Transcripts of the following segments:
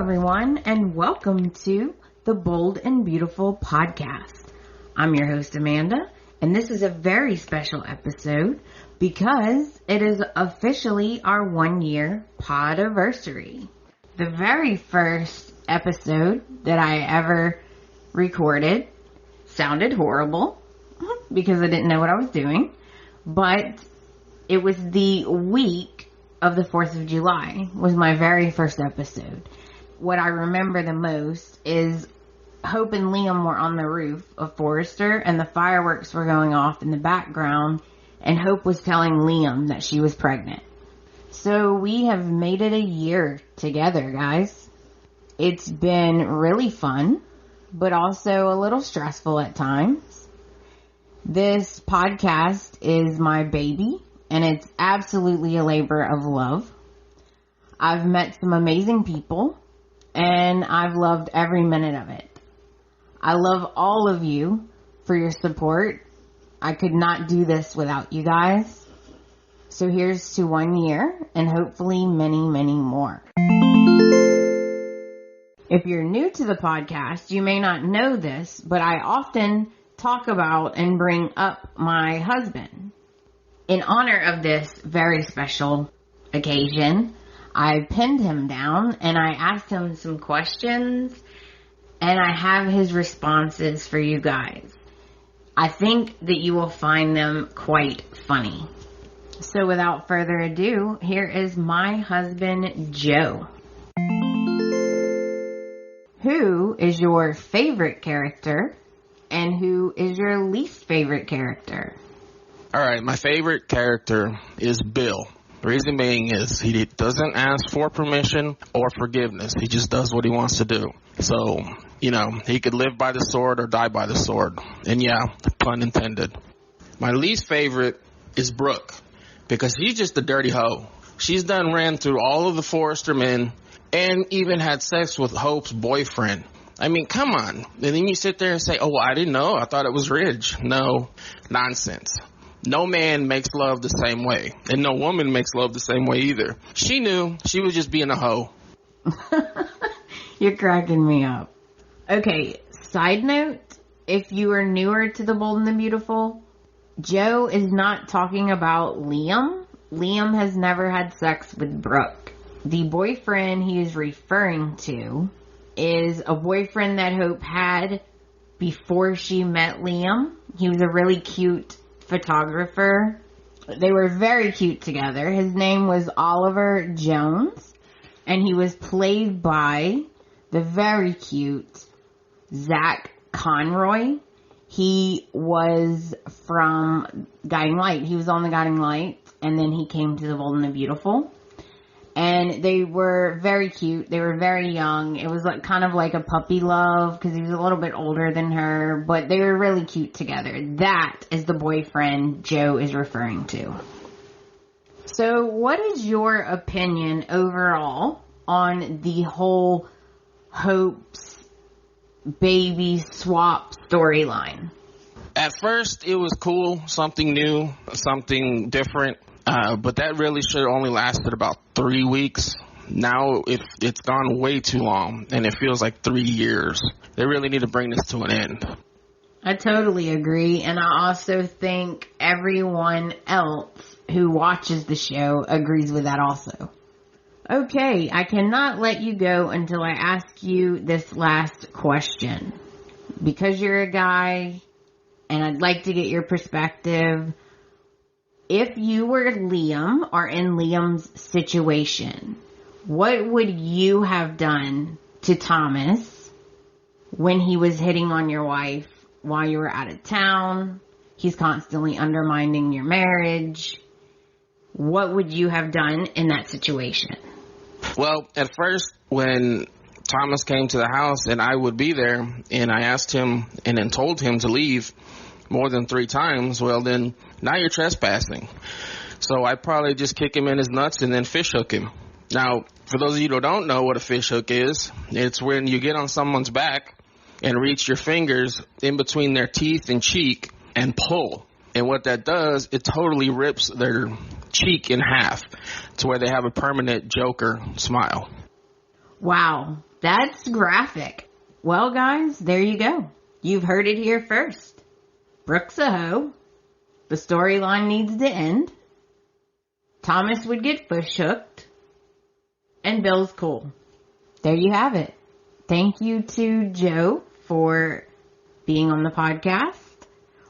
everyone, and welcome to the Bold and Beautiful podcast. I'm your host, Amanda, and this is a very special episode because it is officially our 1 year Pod-Aversary. The very first episode that I ever recorded sounded horrible because I didn't know what I was doing, but it was the week of the 4th of July was my very first episode. What I remember the most is Hope and Liam were on the roof of Forrester and the fireworks were going off in the background, and Hope was telling Liam that she was pregnant. So we have made it a year together, guys. It's been really fun, but also a little stressful at times. This podcast is my baby, and it's absolutely a labor of love. I've met some amazing people, and I've loved every minute of it. I love all of you for your support. I could not do this without you guys. So here's to 1 year, and hopefully many, many more. If you're new to the podcast, you may not know this, but I often talk about and bring up my husband. In honor of this very special occasion, I pinned him down and I asked him some questions, and I have his responses for you guys. I think that you will find them quite funny. So without further ado, here is my husband, Joe. Who is your favorite character and who is your least favorite character? All right, my favorite character is Bill. The reason being is he doesn't ask for permission or forgiveness. He just does what he wants to do. So, he could live by the sword or die by the sword. And yeah, pun intended. My least favorite is Brooke, because she's just a dirty hoe. She's done ran through all of the Forrester men and even had sex with Hope's boyfriend. I mean, come on. And then you sit there and say, oh, I didn't know. I thought it was Ridge. No, nonsense. No man makes love the same way. And no woman makes love the same way either. She knew. She was just being a hoe. You're cracking me up. Okay, side note, if you are newer to the Bold and the Beautiful, Joe is not talking about Liam. Liam has never had sex with Brooke. The boyfriend he is referring to is a boyfriend that Hope had before she met Liam. He was a really cute photographer. They were very cute together. His name was Oliver Jones, and he was played by the very cute Zach Conroy. He was from Guiding Light. He was on the Guiding Light, and then he came to the Bold and the Beautiful. And they were very cute. They were very young. It was kind of like a puppy love because he was a little bit older than her, but they were really cute together. That is the boyfriend Joe is referring to. So what is your opinion overall on the whole Hope's baby swap storyline? At first, it was cool, something new, something different. But that really should have only lasted about 3 weeks. Now it's gone way too long, and it feels like 3 years. They really need to bring this to an end. I totally agree, and I also think everyone else who watches the show agrees with that also. Okay, I cannot let you go until I ask you this last question. Because you're a guy, and I'd like to get your perspective. If you were Liam or in Liam's situation, what would you have done to Thomas when he was hitting on your wife while you were out of town? He's constantly undermining your marriage. What would you have done in that situation? Well, at first, when Thomas came to the house and I would be there, and I asked him and then told him to leave more than 3 times, well then, now you're trespassing. So I'd probably just kick him in his nuts and then fish hook him. Now, for those of you who don't know what a fish hook is, it's when you get on someone's back and reach your fingers in between their teeth and cheek and pull. And what that does, it totally rips their cheek in half to where they have a permanent Joker smile. Wow. That's graphic. Well, guys, there you go. You've heard it here first. Brooke's a hoe. The storyline needs to end. Thomas would get bush hooked. And Bill's cool. There you have it. Thank you to Joe for being on the podcast.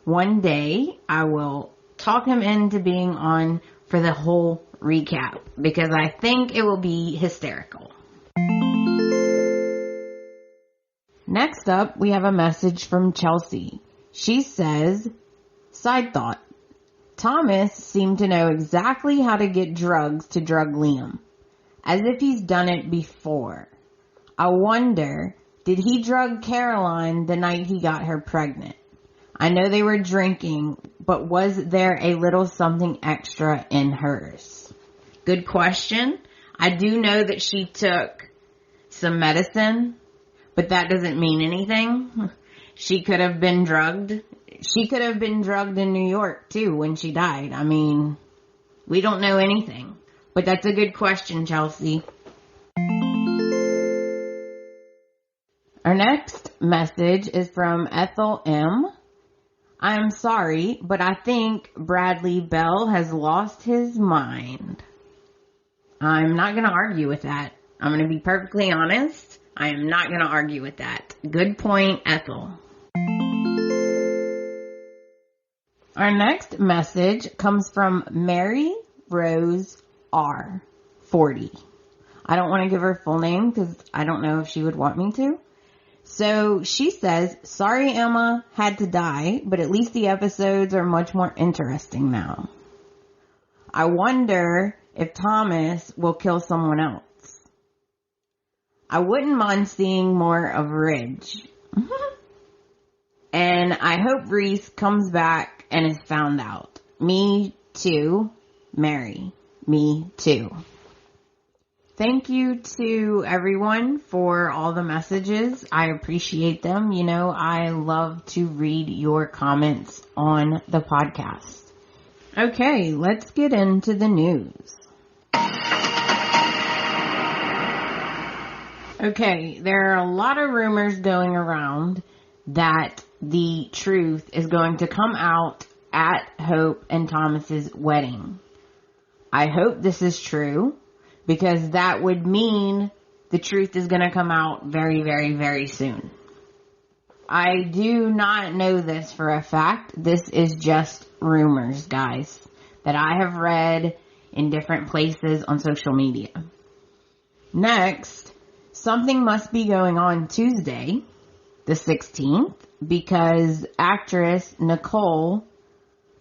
One day I will talk him into being on for the whole recap because I think it will be hysterical. Next up, we have a message from Chelsea. She says, side thought, Thomas seemed to know exactly how to get drugs to drug Liam, as if he's done it before. I wonder, did he drug Caroline the night he got her pregnant? I know they were drinking, but was there a little something extra in hers? Good question. I do know that she took some medicine, but that doesn't mean anything. She could have been drugged. She could have been drugged in New York, too, when she died. I mean, we don't know anything. But that's a good question, Chelsea. Our next message is from Ethel M. I'm sorry, but I think Bradley Bell has lost his mind. I'm not going to argue with that. I'm going to be perfectly honest. I am not going to argue with that. Good point, Ethel. Our next message comes from Mary Rose R. 40. I don't want to give her full name because I don't know if she would want me to. So she says, sorry Emma had to die, but at least the episodes are much more interesting now. I wonder if Thomas will kill someone else. I wouldn't mind seeing more of Ridge. And I hope Reese comes back and is found out. Me too, Mary. Me too. Thank you to everyone for all the messages. I appreciate them. You know, I love to read your comments on the podcast. Okay, let's get into the news. Okay, there are a lot of rumors going around that the truth is going to come out at Hope and Thomas's wedding. I hope this is true because that would mean the truth is going to come out very, very, very soon. I do not know this for a fact. This is just rumors, guys, that I have read in different places on social media. Next, something must be going on Tuesday, the 16th, because actress Nicole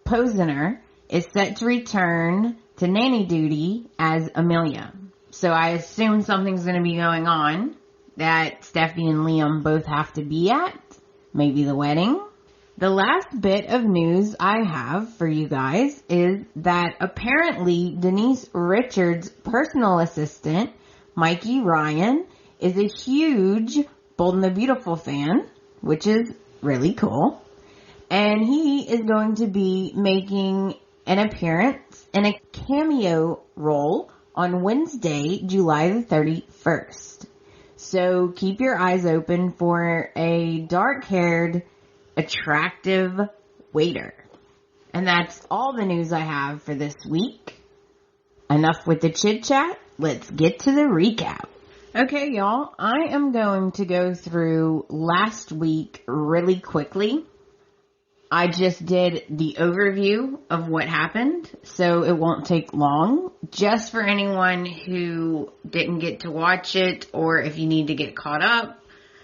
Posner is set to return to nanny duty as Amelia. So I assume something's going to be going on that Steffi and Liam both have to be at. Maybe the wedding. The last bit of news I have for you guys is that apparently Denise Richards' personal assistant, Mikey Ryan, is a huge Bold and the Beautiful fan, which is really cool. And he is going to be making an appearance in a cameo role on Wednesday, July the 31st. So keep your eyes open for a dark-haired, attractive waiter. And that's all the news I have for this week. Enough with the chit-chat. Let's get to the recap. Okay, y'all. I am going to go through last week really quickly. I just did the overview of what happened, so it won't take long. Just for anyone who didn't get to watch it, or if you need to get caught up,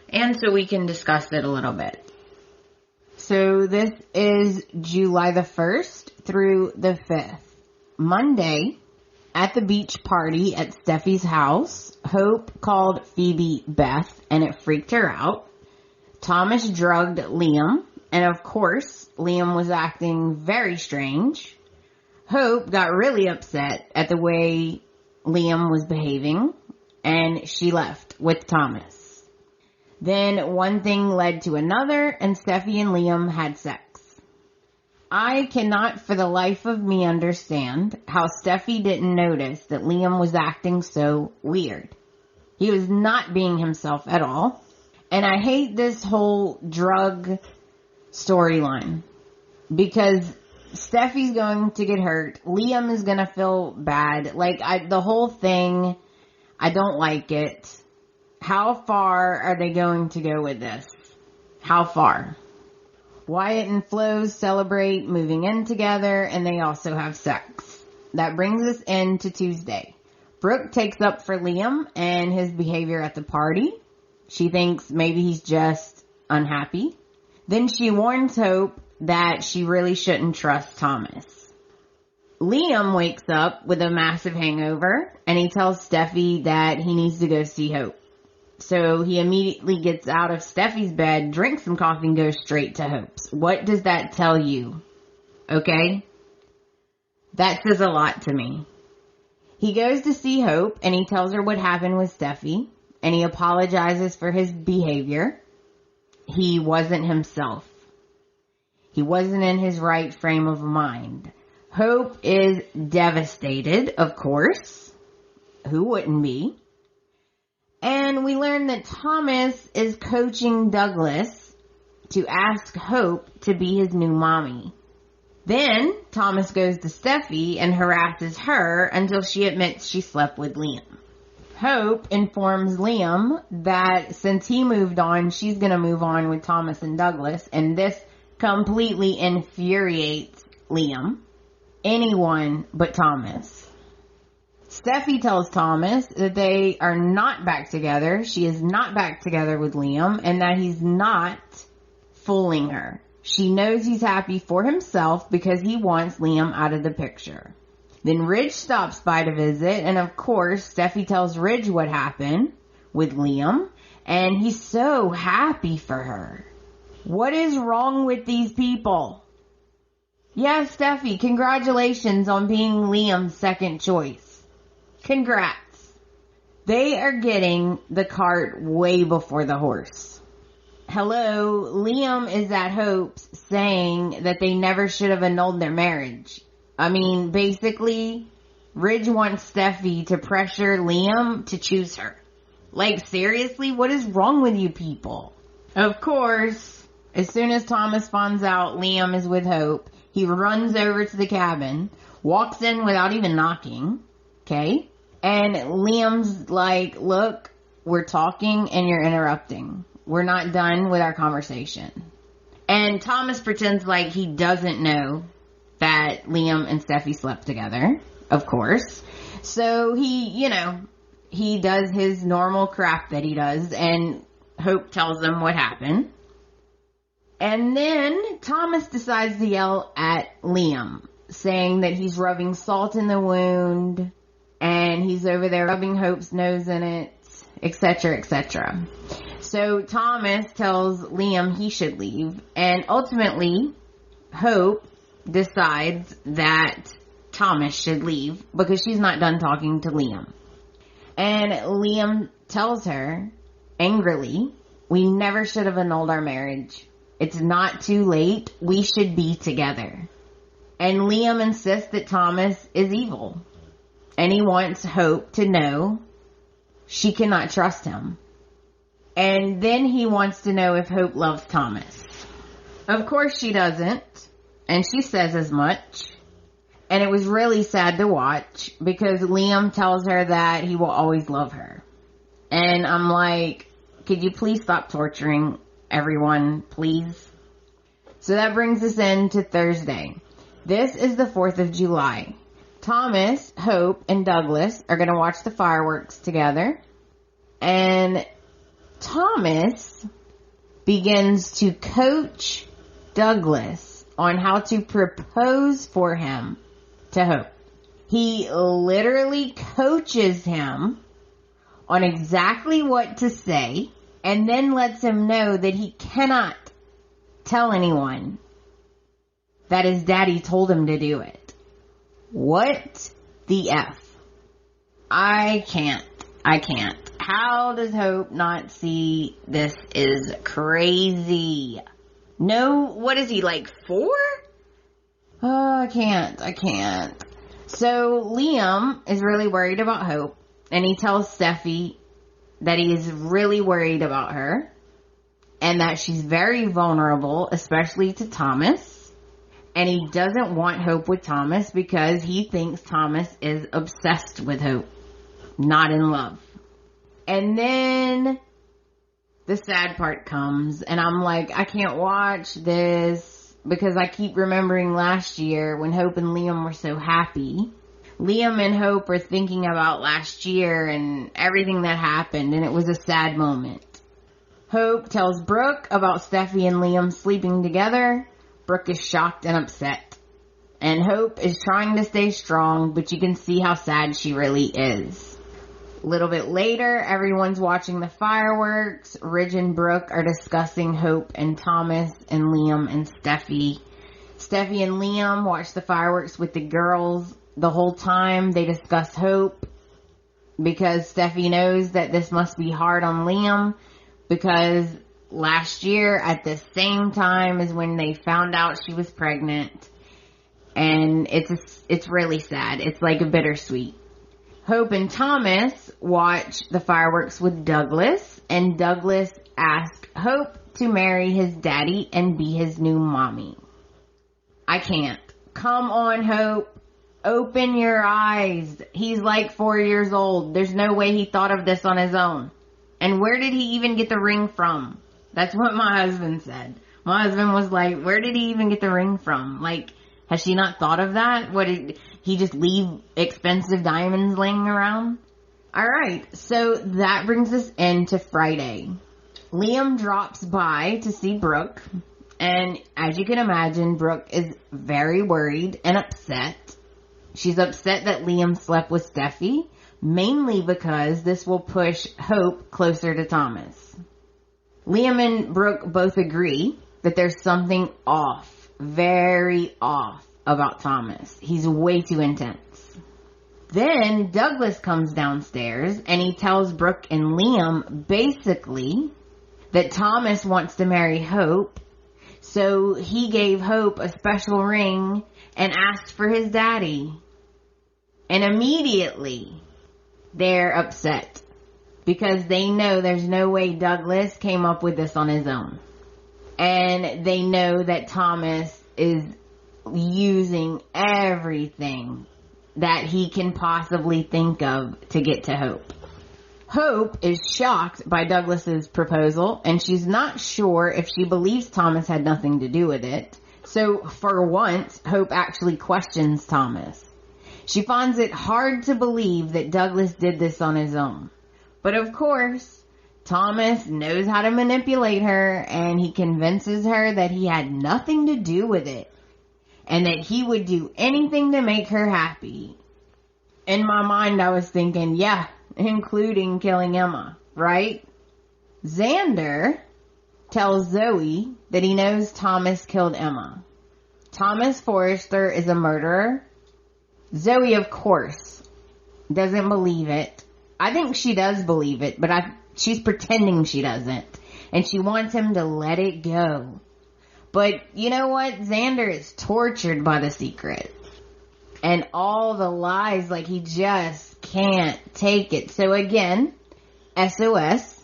and so we can discuss it a little bit. So this is July the 1st through the 5th. Monday, at the beach party at Steffi's house, Hope called Phoebe Beth, and it freaked her out. Thomas drugged Liam. And of course, Liam was acting very strange. Hope got really upset at the way Liam was behaving, and she left with Thomas. Then one thing led to another, and Steffi and Liam had sex. I cannot for the life of me understand how Steffi didn't notice that Liam was acting so weird. He was not being himself at all. And I hate this whole drug storyline because Steffi's going to get hurt. Liam is going to feel bad. The whole thing, I don't like it. How far are they going to go with this? How far? Wyatt and Flo celebrate moving in together, and they also have sex. That brings us into Tuesday. Brooke takes up for Liam and his behavior at the party. She thinks maybe he's just unhappy. Then she warns Hope that she really shouldn't trust Thomas. Liam wakes up with a massive hangover, and he tells Steffi that he needs to go see Hope. So he immediately gets out of Steffi's bed, drinks some coffee, and goes straight to Hope's. What does that tell you? Okay? That says a lot to me. He goes to see Hope, and he tells her what happened with Steffi, and he apologizes for his behavior. He wasn't himself. He wasn't in his right frame of mind. Hope is devastated, of course. Who wouldn't be? And we learn that Thomas is coaching Douglas to ask Hope to be his new mommy. Then Thomas goes to Steffi and harasses her until she admits she slept with Liam. Hope informs Liam that since he moved on, she's going to move on with Thomas and Douglas, and this completely infuriates Liam. Anyone but Thomas. Steffi tells Thomas that they are not back together. She is not back together with Liam, and that he's not fooling her. She knows he's happy for himself because he wants Liam out of the picture. Then Ridge stops by to visit, and of course, Steffi tells Ridge what happened with Liam, and he's so happy for her. What is wrong with these people? Yes, Steffi, congratulations on being Liam's second choice. Congrats. They are getting the cart way before the horse. Hello, Liam is at Hope's saying that they never should have annulled their marriage. I mean, basically, Ridge wants Steffi to pressure Liam to choose her. Seriously, what is wrong with you people? Of course, as soon as Thomas finds out Liam is with Hope, he runs over to the cabin, walks in without even knocking, okay? And Liam's like, look, we're talking and you're interrupting. We're not done with our conversation. And Thomas pretends like he doesn't know that Liam and Steffi slept together, of course. So he does his normal crap that he does, and Hope tells him what happened. And then Thomas decides to yell at Liam, saying that he's rubbing salt in the wound, and he's over there rubbing Hope's nose in it, etc., etc. So Thomas tells Liam he should leave, and ultimately Hope decides that Thomas should leave because she's not done talking to Liam. And Liam tells her angrily, we never should have annulled our marriage. It's not too late. We should be together. And Liam insists that Thomas is evil. And he wants Hope to know she cannot trust him. And then he wants to know if Hope loves Thomas. Of course she doesn't. And she says as much. And it was really sad to watch because Liam tells her that he will always love her. And I'm like, could you please stop torturing everyone, please? So that brings us into Thursday. This is the 4th of July. Thomas, Hope, and Douglas are going to watch the fireworks together. And Thomas begins to coach Douglas on how to propose for him to Hope. He literally coaches him on exactly what to say, and then lets him know that he cannot tell anyone that his daddy told him to do it. What the F? I can't. How does Hope not see this is crazy? No, what is he, 4? Oh, I can't. So Liam is really worried about Hope, and he tells Steffi that he is really worried about her and that she's very vulnerable, especially to Thomas. And he doesn't want Hope with Thomas because he thinks Thomas is obsessed with Hope, not in love. And then the sad part comes, and I'm like, I can't watch this because I keep remembering last year when Hope and Liam were so happy. Liam and Hope are thinking about last year and everything that happened, and it was a sad moment. Hope tells Brooke about Steffi and Liam sleeping together. Brooke is shocked and upset. And Hope is trying to stay strong, but you can see how sad she really is. A little bit later, everyone's watching the fireworks. Ridge and Brooke are discussing Hope and Thomas and Liam and Steffi. Steffi and Liam watch the fireworks with the girls. The whole time they discuss Hope because Steffi knows that this must be hard on Liam because last year at the same time is when they found out she was pregnant, and it's really sad. It's like a bittersweet. Hope and Thomas watch the fireworks with Douglas, and Douglas asks Hope to marry his daddy and be his new mommy. I can't. Come on, Hope. Open your eyes. He's like 4 years old. There's no way he thought of this on his own. And where did he even get the ring from? That's what my husband said. My husband was like, where did he even get the ring from? Like, has she not thought of that? What, did he just leave expensive diamonds laying around? Alright, so that brings us into Friday. Liam drops by to see Brooke. And as you can imagine, Brooke is very worried and upset. She's upset that Liam slept with Steffi, mainly because this will push Hope closer to Thomas. Liam and Brooke both agree that there's something off, very off, about Thomas. He's way too intense. Then Douglas comes downstairs and he tells Brooke and Liam basically that Thomas wants to marry Hope, so he gave Hope a special ring and asked for his daddy. And immediately they're upset because they know there's no way Douglas came up with this on his own. And they know that Thomas is using everything that he can possibly think of to get to Hope. Hope is shocked by Douglas's proposal, and she's not sure if she believes Thomas had nothing to do with it. So for once, Hope actually questions Thomas. She finds it hard to believe that Douglas did this on his own. But of course, Thomas knows how to manipulate her, and he convinces her that he had nothing to do with it, and that he would do anything to make her happy. In my mind, I was thinking, yeah, including killing Emma, right? Xander tells Zoe that he knows Thomas killed Emma. Thomas Forrester is a murderer. Zoe, of course, doesn't believe it. I think she does believe it, but she's pretending she doesn't. And she wants him to let it go. But you know what? Xander is tortured by the secret. And all the lies, like he just can't take it. So again, SOS.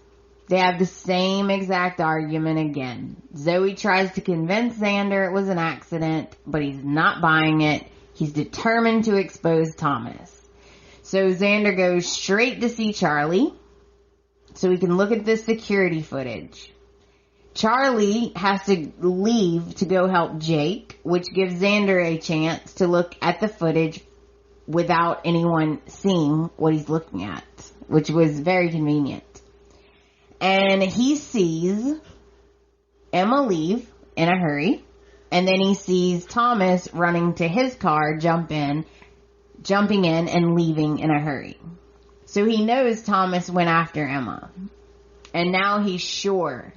They have the same exact argument again. Zoe tries to convince Xander it was an accident, but he's not buying it. He's determined to expose Thomas. So Xander goes straight to see Charlie so he can look at the security footage. Charlie has to leave to go help Jake, which gives Xander a chance to look at the footage without anyone seeing what he's looking at, which was very convenient. And he sees Emma leave in a hurry, and then he sees Thomas running to his car, jumping in and leaving in a hurry. So he knows Thomas went after Emma. And now he's sure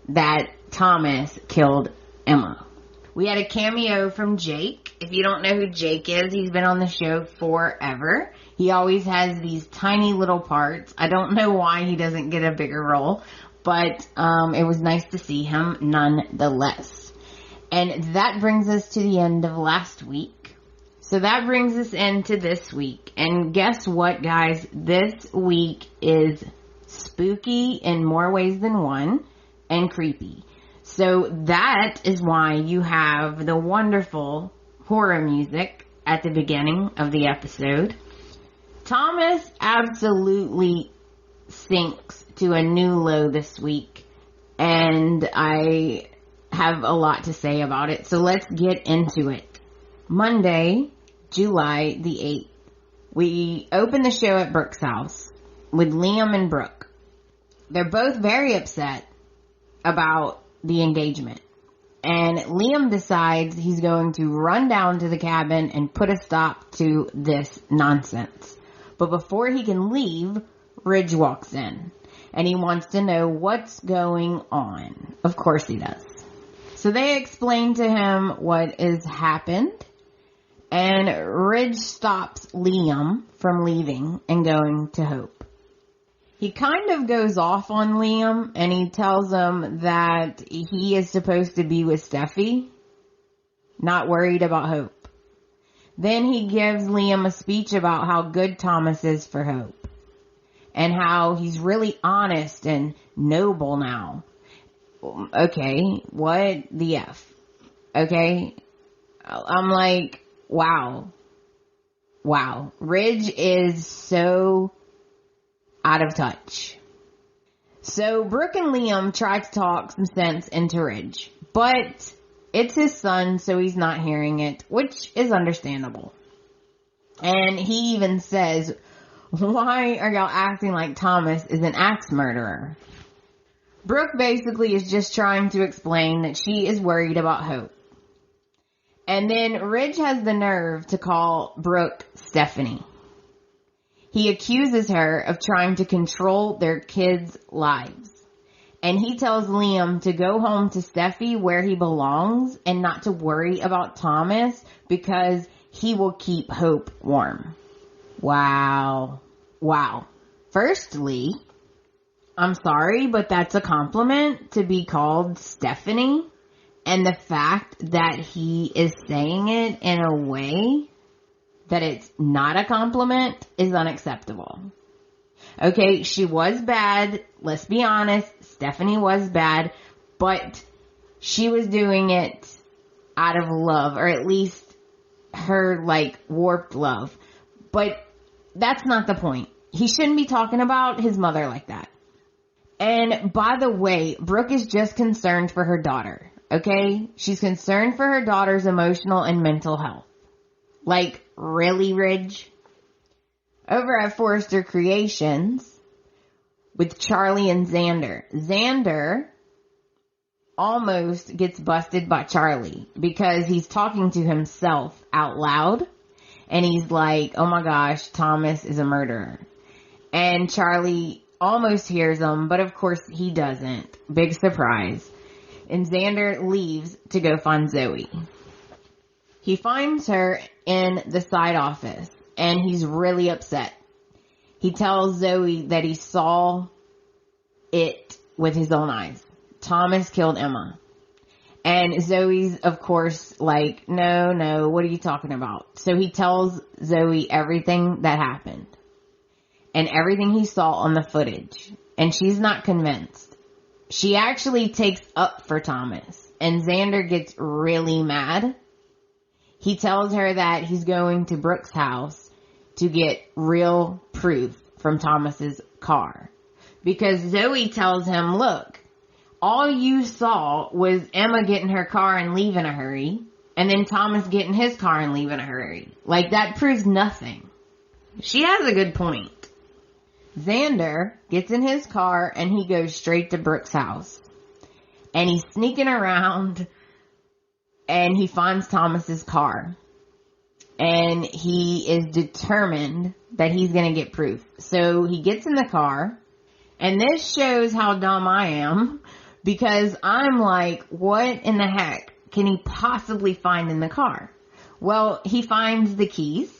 that Thomas killed Emma. We had a cameo from Jake. If you don't know who Jake is, he's been on the show forever. He always has these tiny little parts. I don't know why he doesn't get a bigger role, but it was nice to see him nonetheless. And that brings us to the end of last week. So that brings us into this week. And guess what, guys? This week is spooky in more ways than one, and creepy. So that is why you have the wonderful horror music at the beginning of the episode. Thomas absolutely sinks to a new low this week, and I have a lot to say about it, so let's get into it. Monday, July the 8th, we open the show at Brooke's house with Liam and Brooke. They're both very upset about the engagement, and Liam decides he's going to run down to the cabin and put a stop to this nonsense. But before he can leave, Ridge walks in, and he wants to know what's going on. Of course he does. So they explain to him what has happened, and Ridge stops Liam from leaving and going to Hope. He kind of goes off on Liam, and he tells him that he is supposed to be with Steffi, not worried about Hope. Then he gives Liam a speech about how good Thomas is for Hope, and how he's really honest and noble now. Okay, what the F? Okay, I'm like, wow. Ridge is so out of touch. So Brooke and Liam try to talk some sense into Ridge, but it's his son, so he's not hearing it, which is understandable. And he even says, why are y'all acting like Thomas is an axe murderer? Brooke basically is just trying to explain that she is worried about Hope. And then Ridge has the nerve to call Brooke Stephanie. He accuses her of trying to control their kids' lives. And he tells Liam to go home to Steffi where he belongs and not to worry about Thomas because he will keep Hope warm. Wow. Firstly, I'm sorry, but that's a compliment to be called Stephanie. And the fact that he is saying it in a way that it's not a compliment is unacceptable. Okay, she was bad. Let's be honest. Stephanie was bad. But she was doing it out of love. Or at least her, warped love. But that's not the point. He shouldn't be talking about his mother like that. And by the way, Brooke is just concerned for her daughter. Okay? She's concerned for her daughter's emotional and mental health. Really, Ridge? Over at Forrester Creations with Charlie and Xander. Xander almost gets busted by Charlie because he's talking to himself out loud. And he's like, oh my gosh, Thomas is a murderer. And Charlie almost hears him, but of course he doesn't. Big surprise. And Xander leaves to go find Zoe. He finds her in the side office, and he's really upset. He tells Zoe that he saw it with his own eyes. Thomas killed Emma. And Zoe's, of course, like, no, what are you talking about? So he tells Zoe everything that happened. And everything he saw on the footage. And she's not convinced. She actually takes up for Thomas. And Xander gets really mad. He tells her that he's going to Brooke's house to get real proof from Thomas's car. Because Zoe tells him, look, all you saw was Emma getting her car and leave in a hurry. And then Thomas getting his car and leave in a hurry. That proves nothing. She has a good point. Xander gets in his car and he goes straight to Brooke's house. And he's sneaking around and he finds Thomas's car. And he is determined that he's going to get proof. So he gets in the car. And this shows how dumb I am. Because I'm like, what in the heck can he possibly find in the car? Well, he finds the keys.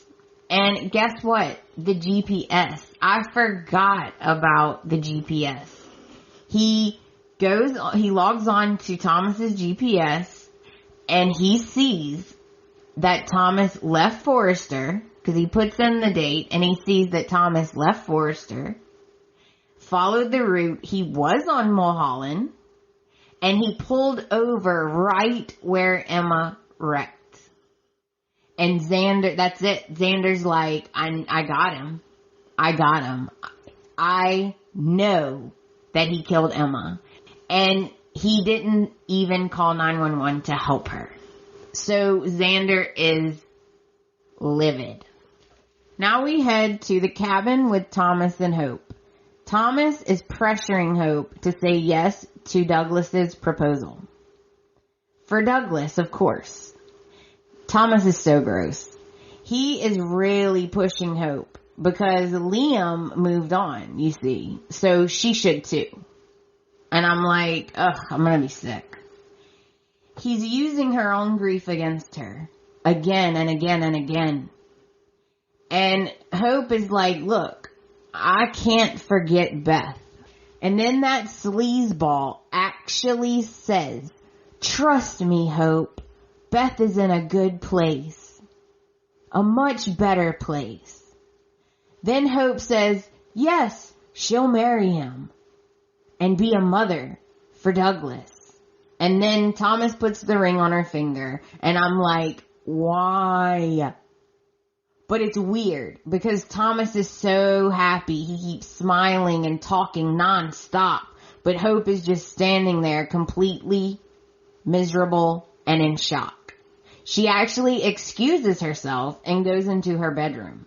And guess what? The GPS. I forgot about the GPS. He logs on to Thomas's GPS and he sees that Thomas left Forrester, because he puts in the date and he sees that Thomas left Forrester followed the route he was on Mulholland, and he pulled over right where Emma wrecked. And Xander, that's it. Xander's like, I got him. I know that he killed Emma. And he didn't even call 911 to help her. So Xander is livid. Now we head to the cabin with Thomas and Hope. Thomas is pressuring Hope to say yes to Douglas's proposal. For Douglas, of course. Thomas is so gross. He is really pushing Hope because Liam moved on, you see. So she should too. And I'm like, ugh, I'm gonna be sick. He's using her own grief against her. Again and again and again. And Hope is like, look, I can't forget Beth. And then that sleazeball actually says, trust me, Hope. Beth is in a good place. A much better place. Then Hope says, yes, she'll marry him. And be a mother for Douglas. And then Thomas puts the ring on her finger. And I'm like, why? But it's weird because Thomas is so happy. He keeps smiling and talking nonstop. But Hope is just standing there completely miserable and in shock. She actually excuses herself and goes into her bedroom.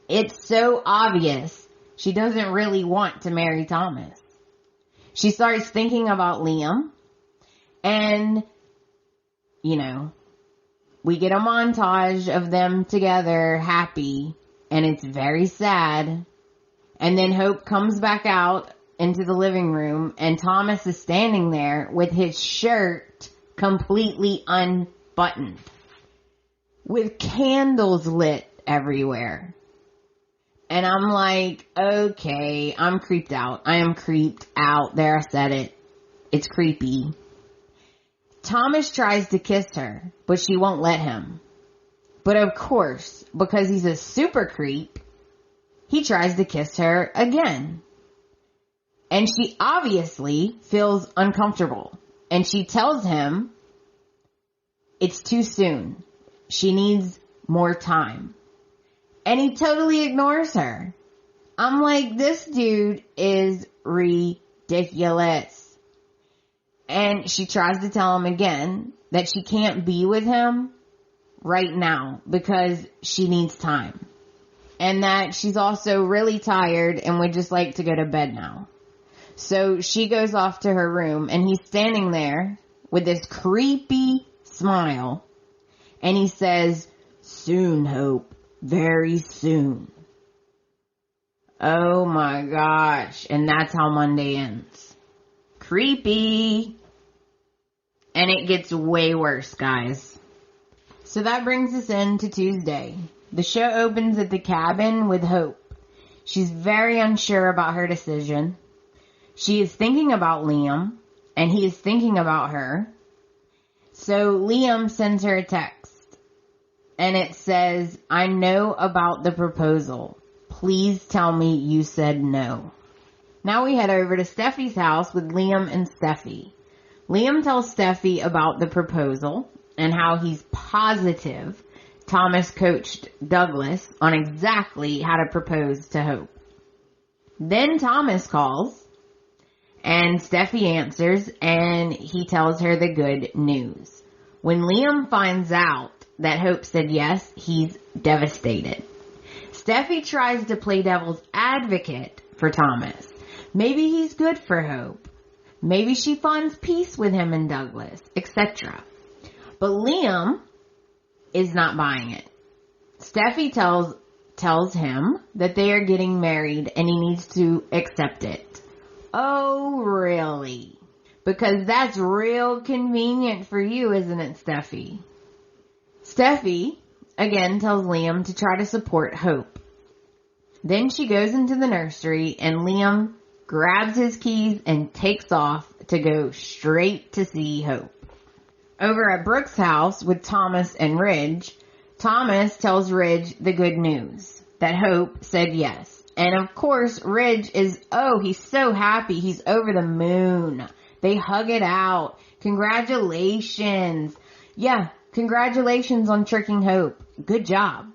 It's so obvious she doesn't really want to marry Thomas. She starts thinking about Liam. And, you know, we get a montage of them together, happy. And it's very sad. And then Hope comes back out into the living room. And Thomas is standing there with his shirt completely unbuttoned. With candles lit everywhere. And I'm like, okay, I'm creeped out. I am creeped out. There, I said it. It's creepy. Thomas tries to kiss her, but she won't let him. But of course, because he's a super creep, he tries to kiss her again. And she obviously feels uncomfortable. And she tells him it's too soon. She needs more time. And he totally ignores her. I'm like, this dude is ridiculous. And she tries to tell him again that she can't be with him right now because she needs time. And that she's also really tired and would just like to go to bed now. So she goes off to her room and he's standing there with this creepy smile. And he says, soon, Hope. Very soon. Oh my gosh. And that's how Monday ends. Creepy. And it gets way worse, guys. So that brings us into Tuesday. The show opens at the cabin with Hope. She's very unsure about her decision. She is thinking about Liam. And he is thinking about her. So Liam sends her a text. And it says, I know about the proposal. Please tell me you said no. Now we head over to Steffi's house with Liam and Steffi. Liam tells Steffi about the proposal and how he's positive Thomas coached Douglas on exactly how to propose to Hope. Then Thomas calls and Steffi answers and he tells her the good news. When Liam finds out that Hope said yes, he's devastated. Steffi tries to play devil's advocate for Thomas. Maybe he's good for Hope. Maybe she finds peace with him and Douglas, etc. But Liam is not buying it. Steffi tells him that they are getting married and he needs to accept it. Oh, really? Because that's real convenient for you, isn't it, Steffi? Steffi, again, tells Liam to try to support Hope. Then she goes into the nursery and Liam grabs his keys and takes off to go straight to see Hope. Over at Brooke's house with Thomas and Ridge, Thomas tells Ridge the good news, that Hope said yes, And of course, Ridge he's so happy. He's over the moon. They hug it out. Congratulations. Yeah, congratulations on tricking Hope. Good job.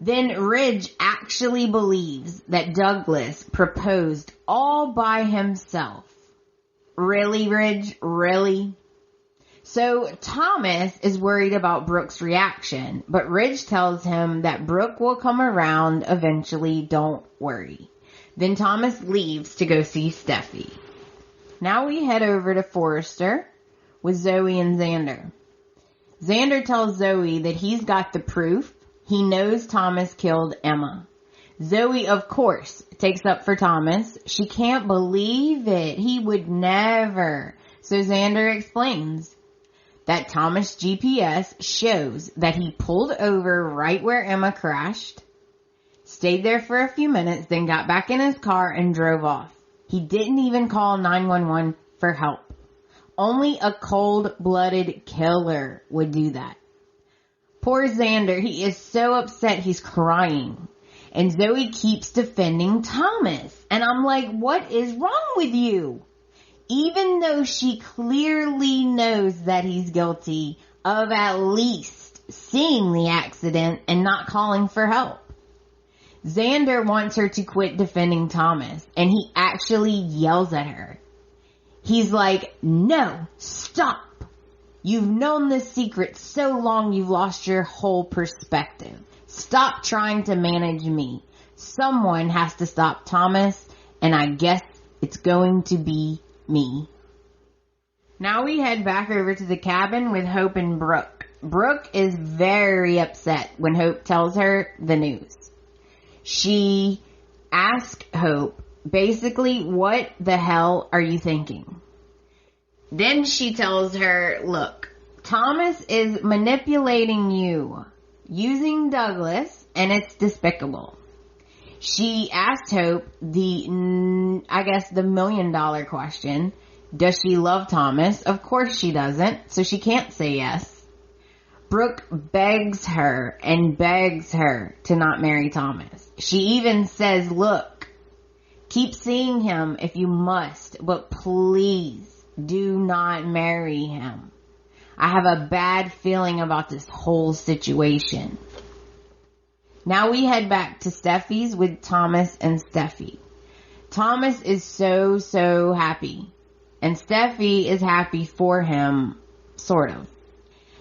Then Ridge actually believes that Douglas proposed all by himself. Really, Ridge? Really? So Thomas is worried about Brooke's reaction, but Ridge tells him that Brooke will come around eventually, don't worry. Then Thomas leaves to go see Steffi. Now we head over to Forrester with Zoe and Xander. Xander tells Zoe that he's got the proof. He knows Thomas killed Emma. Zoe, of course, takes up for Thomas. She can't believe it. He would never. So Xander explains that Thomas' GPS shows that he pulled over right where Emma crashed, stayed there for a few minutes, then got back in his car and drove off. He didn't even call 911 for help. Only a cold-blooded killer would do that. Poor Xander, he is so upset he's crying. And Zoe keeps defending Thomas. And I'm like, what is wrong with you? Even though she clearly knows that he's guilty of at least seeing the accident and not calling for help. Xander wants her to quit defending Thomas, and he actually yells at her. He's like, no, stop. You've known this secret so long you've lost your whole perspective. Stop trying to manage me. Someone has to stop Thomas, and I guess it's going to be me. Now we head back over to the cabin with Hope and Brooke. Brooke is very upset when Hope tells her the news. She asks Hope, basically, what the hell are you thinking? Then she tells her, look, Thomas is manipulating you using Douglas, and it's despicable. She asked Hope the $1 million question. Does she love Thomas? Of course she doesn't, so she can't say yes. Brooke begs her and begs her to not marry Thomas. She even says, look, keep seeing him if you must, but please do not marry him. I have a bad feeling about this whole situation. Now we head back to Steffi's with Thomas and Steffi. Thomas is so happy. And Steffi is happy for him, sort of.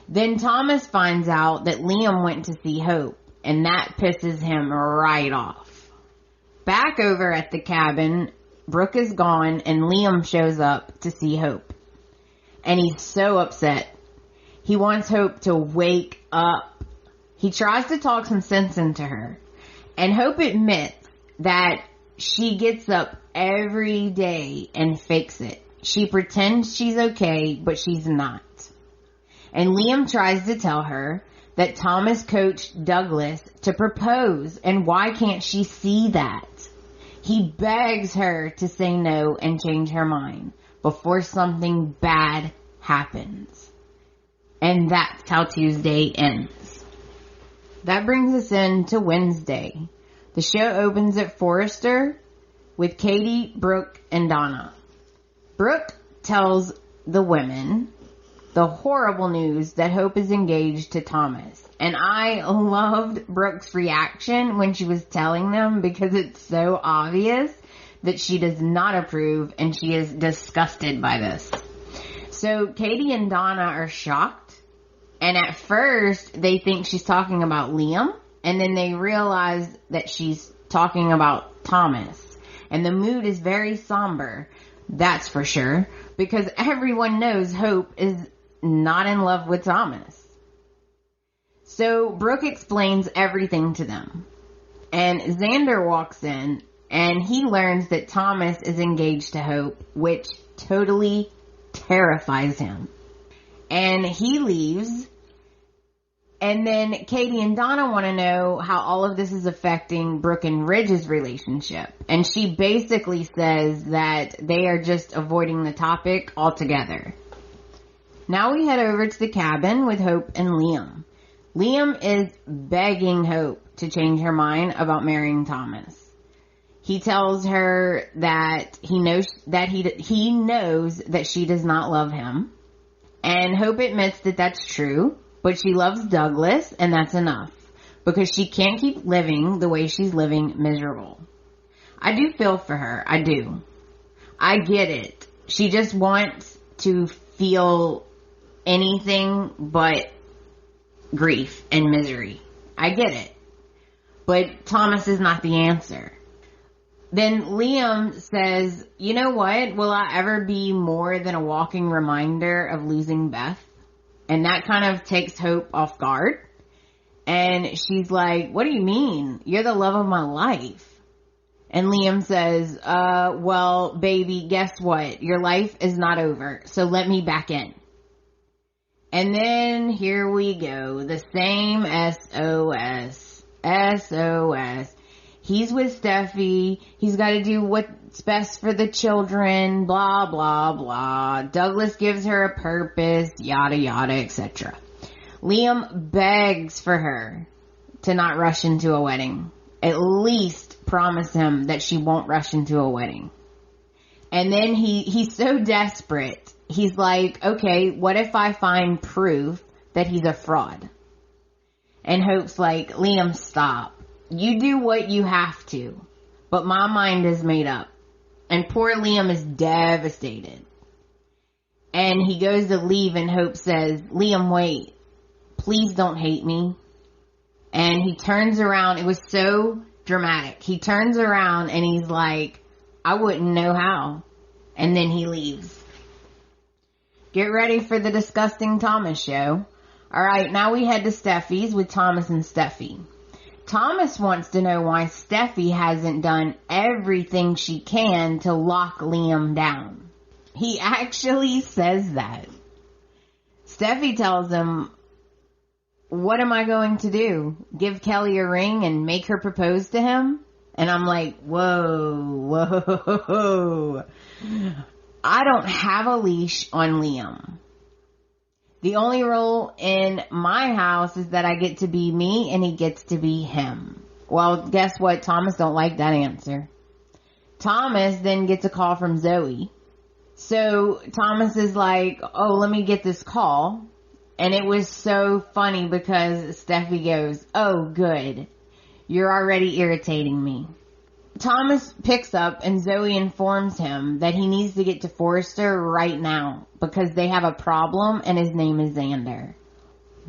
Then Thomas finds out that Liam went to see Hope, and that pisses him right off. Back over at the cabin, Brooke is gone, and Liam shows up to see Hope. And he's so upset. He wants Hope to wake up. He tries to talk some sense into her. And Hope admits that she gets up every day and fakes it. She pretends she's okay, but she's not. And Liam tries to tell her that Thomas coached Douglas to propose, and why can't she see that? He begs her to say no and change her mind before something bad happens. And that's how Tuesday ends. That brings us into Wednesday. The show opens at Forrester with Katie, Brooke, and Donna. Brooke tells the women the horrible news that Hope is engaged to Thomas. And I loved Brooke's reaction when she was telling them, because it's so obvious that she does not approve and she is disgusted by this. So Katie and Donna are shocked. And at first they think she's talking about Liam. And then they realize that she's talking about Thomas. And the mood is very somber. That's for sure. Because everyone knows Hope is not in love with Thomas. So Brooke explains everything to them. And Xander walks in and he learns that Thomas is engaged to Hope, which totally terrifies him. And he leaves. And then Katie and Donna want to know how all of this is affecting Brooke and Ridge's relationship. And she basically says that they are just avoiding the topic altogether. Now we head over to the cabin with Hope and Liam. Liam is begging Hope to change her mind about marrying Thomas. He tells her that he knows that she does not love him. And Hope admits that that's true, but she loves Douglas, and that's enough. Because she can't keep living the way she's living, miserable. I do feel for her. I do. I get it. She just wants to feel anything but grief and misery. I get it. But Thomas is not the answer. Then Liam says, you know what? Will I ever be more than a walking reminder of losing Beth? And that kind of takes Hope off guard. And she's like, what do you mean? You're the love of my life. And Liam says, well, baby, guess what? Your life is not over. So let me back in. And then here we go. The same SOS. SOS. He's with Steffi. He's got to do what's best for the children. Blah, blah, blah. Douglas gives her a purpose. Yada, yada, etc. Liam begs for her to not rush into a wedding. At least promise him that she won't rush into a wedding. And then he's so desperate. He's like, okay, what if I find proof that he's a fraud? And Hope's like, Liam, stop. You do what you have to. But my mind is made up. And poor Liam is devastated. And he goes to leave and Hope says, Liam, wait. Please don't hate me. And he turns around. It was so dramatic. He turns around and he's like, I wouldn't know how. And then he leaves. Get ready for the disgusting Thomas show. Alright, now we head to Steffi's with Thomas and Steffi. Thomas wants to know why Steffi hasn't done everything she can to lock Liam down. He actually says that. Steffi tells him, what am I going to do? Give Kelly a ring and make her propose to him? And I'm like, whoa. I don't have a leash on Liam. The only rule in my house is that I get to be me and he gets to be him. Well, guess what? Thomas don't like that answer. Thomas then gets a call from Zoe. So Thomas is like, oh, let me get this call. And it was so funny because Steffi goes, oh, good. You're already irritating me. Thomas picks up and Zoe informs him that he needs to get to Forrester right now because they have a problem and his name is Xander.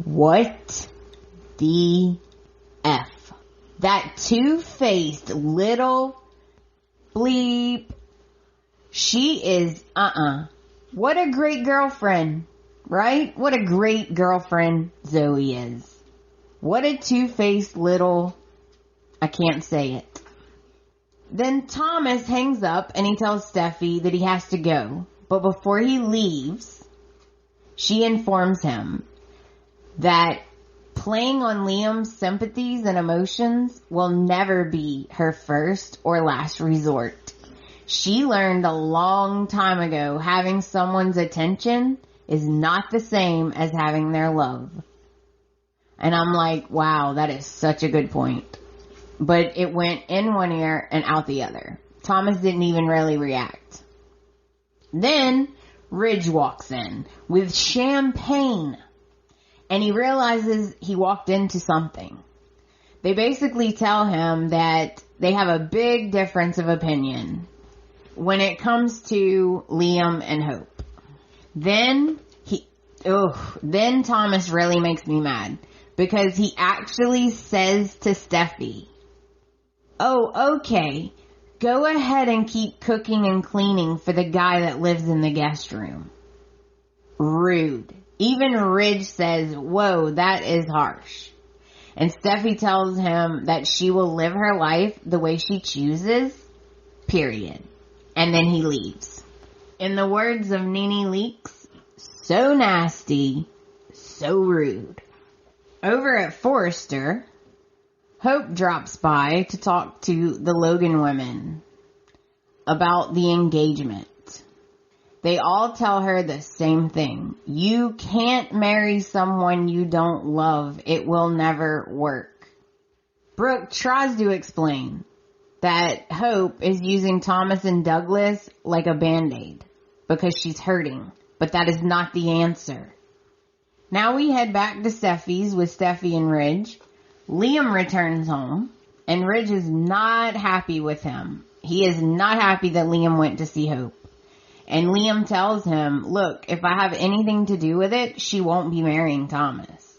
What the F? That two-faced little bleep. She is, What a great girlfriend, right? What a great girlfriend Zoe is. What a two-faced little, I can't say it. Then Thomas hangs up and he tells Steffi that he has to go. But before he leaves, she informs him that playing on Liam's sympathies and emotions will never be her first or last resort. She learned a long time ago having someone's attention is not the same as having their love. And I'm like, wow, that is such a good point. But it went in one ear and out the other. Thomas didn't even really react. Then Ridge walks in with champagne. And he realizes he walked into something. They basically tell him that they have a big difference of opinion when it comes to Liam and Hope. Then Thomas really makes me mad. Because he actually says to Steffi, oh, okay, go ahead and keep cooking and cleaning for the guy that lives in the guest room. Rude. Even Ridge says, whoa, that is harsh. And Steffi tells him that she will live her life the way she chooses, period. And then he leaves. In the words of Nene Leakes, so nasty, so rude. Over at Forrester, Hope drops by to talk to the Logan women about the engagement. They all tell her the same thing. You can't marry someone you don't love. It will never work. Brooke tries to explain, that Hope is using Thomas and Douglas like a Band-Aid because she's hurting. But that is not the answer. Now we head back to Steffi's with Steffi and Ridge. Liam returns home, and Ridge is not happy with him. He is not happy that Liam went to see Hope. And Liam tells him, look, if I have anything to do with it, she won't be marrying Thomas.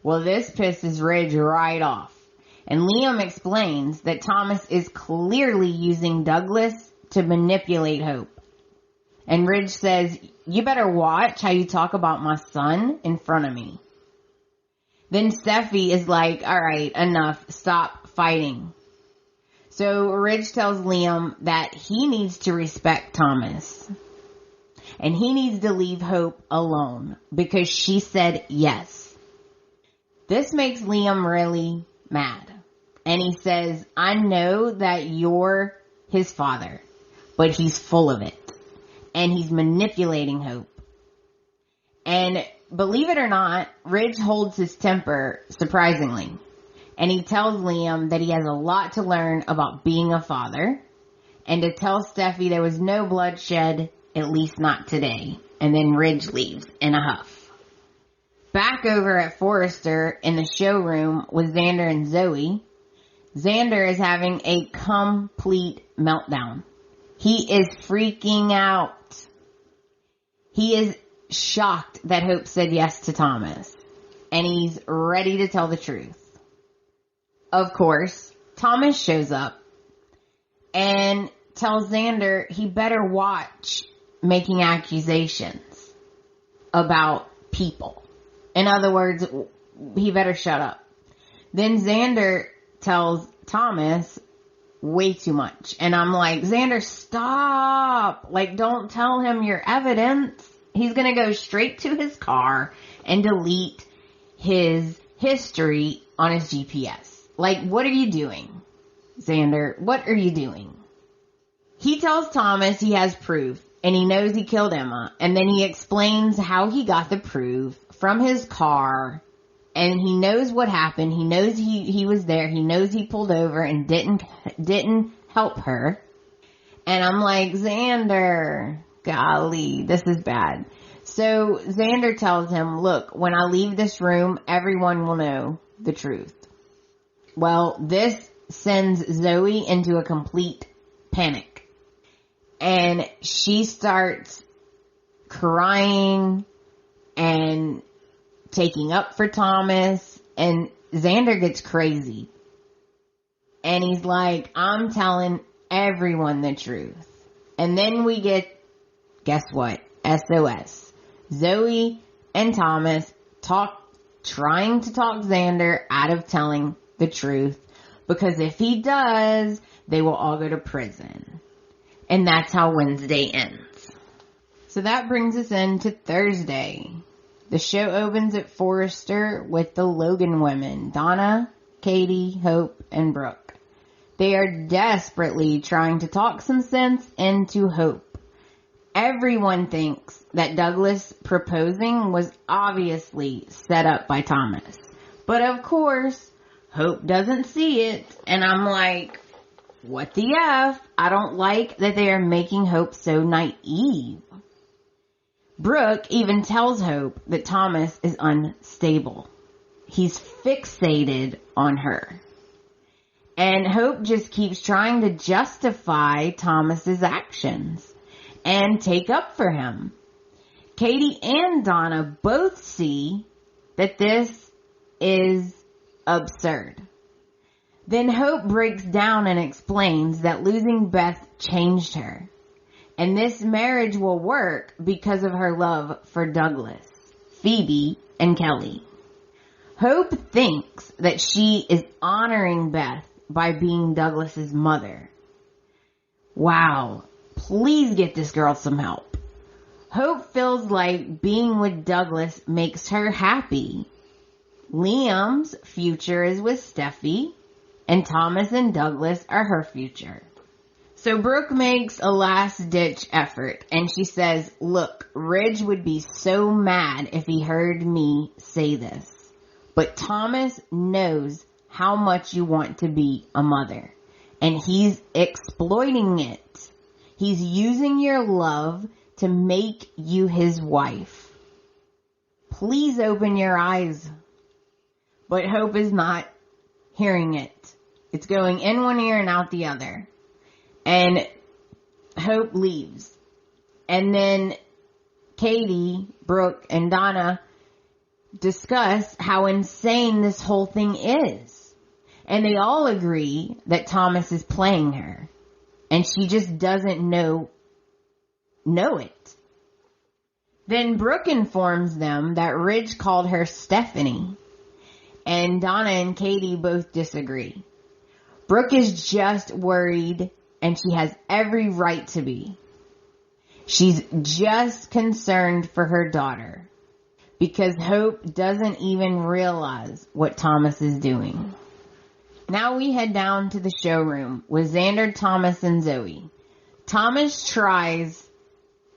Well, this pisses Ridge right off. And Liam explains that Thomas is clearly using Douglas to manipulate Hope. And Ridge says, you better watch how you talk about my son in front of me. Then Steffi is like, all right, enough, stop fighting. So Ridge tells Liam that he needs to respect Thomas. And he needs to leave Hope alone because she said yes. This makes Liam really mad. And he says, I know that you're his father, but he's full of it. And he's manipulating Hope. And believe it or not, Ridge holds his temper surprisingly. And he tells Liam that he has a lot to learn about being a father. And to tell Steffi there was no bloodshed, at least not today. And then Ridge leaves in a huff. Back over at Forrester in the showroom with Xander and Zoe, Xander is having a complete meltdown. He is freaking out. He is shocked that Hope said yes to Thomas. And he's ready to tell the truth. Of course, Thomas shows up and tells Xander he better watch making accusations about people. In other words, he better shut up. Then Xander tells Thomas way too much. And I'm like, Xander, stop. Like, don't tell him your evidence. He's going to go straight to his car and delete his history on his GPS. Like, what are you doing, Xander? What are you doing? He tells Thomas he has proof and he knows he killed Emma. And then he explains how he got the proof from his car. And he knows what happened. He knows he was there. He knows he pulled over and didn't help her. And I'm like, Xander, golly, this is bad. So Xander tells him, look, when I leave this room, everyone will know the truth. Well, this sends Zoe into a complete panic. And she starts crying and taking up for Thomas, and Xander gets crazy. And he's like, I'm telling everyone the truth. And then we get, guess what? SOS. Zoe and Thomas trying to talk Xander out of telling the truth. Because if he does, they will all go to prison. And that's how Wednesday ends. So that brings us into Thursday. The show opens at Forrester with the Logan women, Donna, Katie, Hope, and Brooke. They are desperately trying to talk some sense into Hope. Everyone thinks that Douglas proposing was obviously set up by Thomas. But of course, Hope doesn't see it, and I'm like, what the F? I don't like that they are making Hope so naive. Brooke even tells Hope that Thomas is unstable. He's fixated on her. And Hope just keeps trying to justify Thomas's actions and take up for him. Katie and Donna both see that this is absurd. Then Hope breaks down and explains that losing Beth changed her. And this marriage will work because of her love for Douglas, Phoebe, and Kelly. Hope thinks that she is honoring Beth by being Douglas's mother. Wow. Please get this girl some help. Hope feels like being with Douglas makes her happy. Liam's future is with Steffi, and Thomas and Douglas are her future. So Brooke makes a last-ditch effort, and she says, look, Ridge would be so mad if he heard me say this. But Thomas knows how much you want to be a mother. and he's exploiting it. He's using your love to make you his wife. Please open your eyes. But Hope is not hearing it. It's going in one ear and out the other. And Hope leaves. And then Katie, Brooke, and Donna discuss how insane this whole thing is. And they all agree that Thomas is playing her. And she just doesn't know it. Then Brooke informs them that Ridge called her Stephanie. And Donna and Katie both disagree. Brooke is just worried, and she has every right to be. She's just concerned for her daughter, because Hope doesn't even realize what Thomas is doing. Now we head down to the showroom with Xander, Thomas, and Zoe. Thomas tries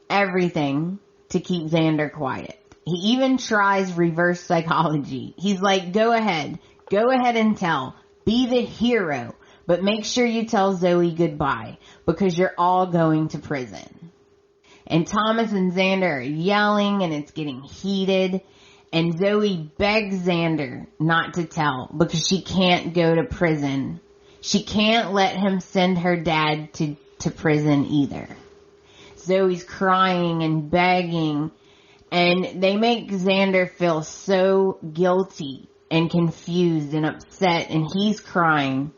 everything to keep Xander quiet. He even tries reverse psychology. He's like, go ahead and tell. Be the hero. But make sure you tell Zoe goodbye, because you're all going to prison. And Thomas and Xander are yelling, and it's getting heated. And Zoe begs Xander not to tell, because she can't go to prison. She can't let him send her dad to prison either. Zoe's crying and begging, and they make Xander feel so guilty and confused and upset, and he's crying.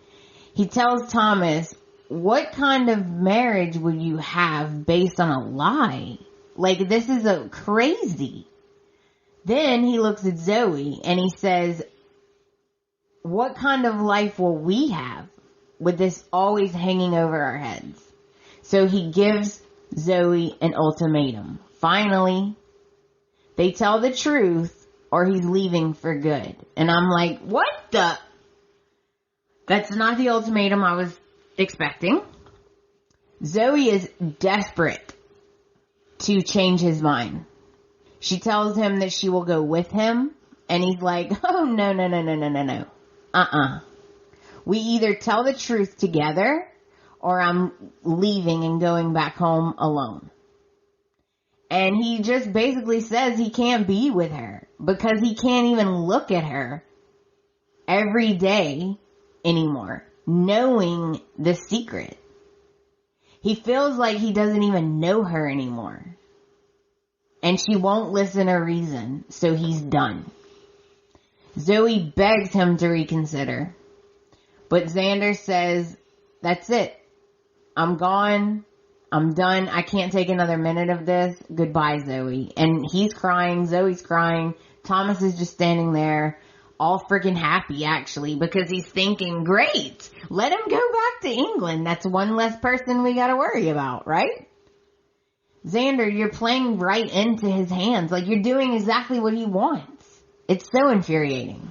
He tells Thomas, what kind of marriage would you have based on a lie? Like, this is crazy. Then he looks at Zoe and he says, what kind of life will we have with this always hanging over our heads? So he gives Zoe an ultimatum. Finally, they tell the truth or he's leaving for good. And I'm like, what the? That's not the ultimatum I was expecting. Zoe is desperate to change his mind. She tells him that she will go with him, and he's like, oh, no. We either tell the truth together, or I'm leaving and going back home alone. And he just basically says he can't be with her, because he can't even look at her every day anymore, knowing the secret. He feels like he doesn't even know her anymore. And she won't listen or reason, so he's done. Zoe begs him to reconsider. But Xander says, that's it. I'm gone. I'm done. I can't take another minute of this. Goodbye, Zoe. And he's crying. Zoe's crying. Thomas is just standing there, all freaking happy, actually, because he's thinking, great, let him go back to England. That's one less person we gotta worry about, right? Xander, you're playing right into his hands. Like, you're doing exactly what he wants. It's so infuriating.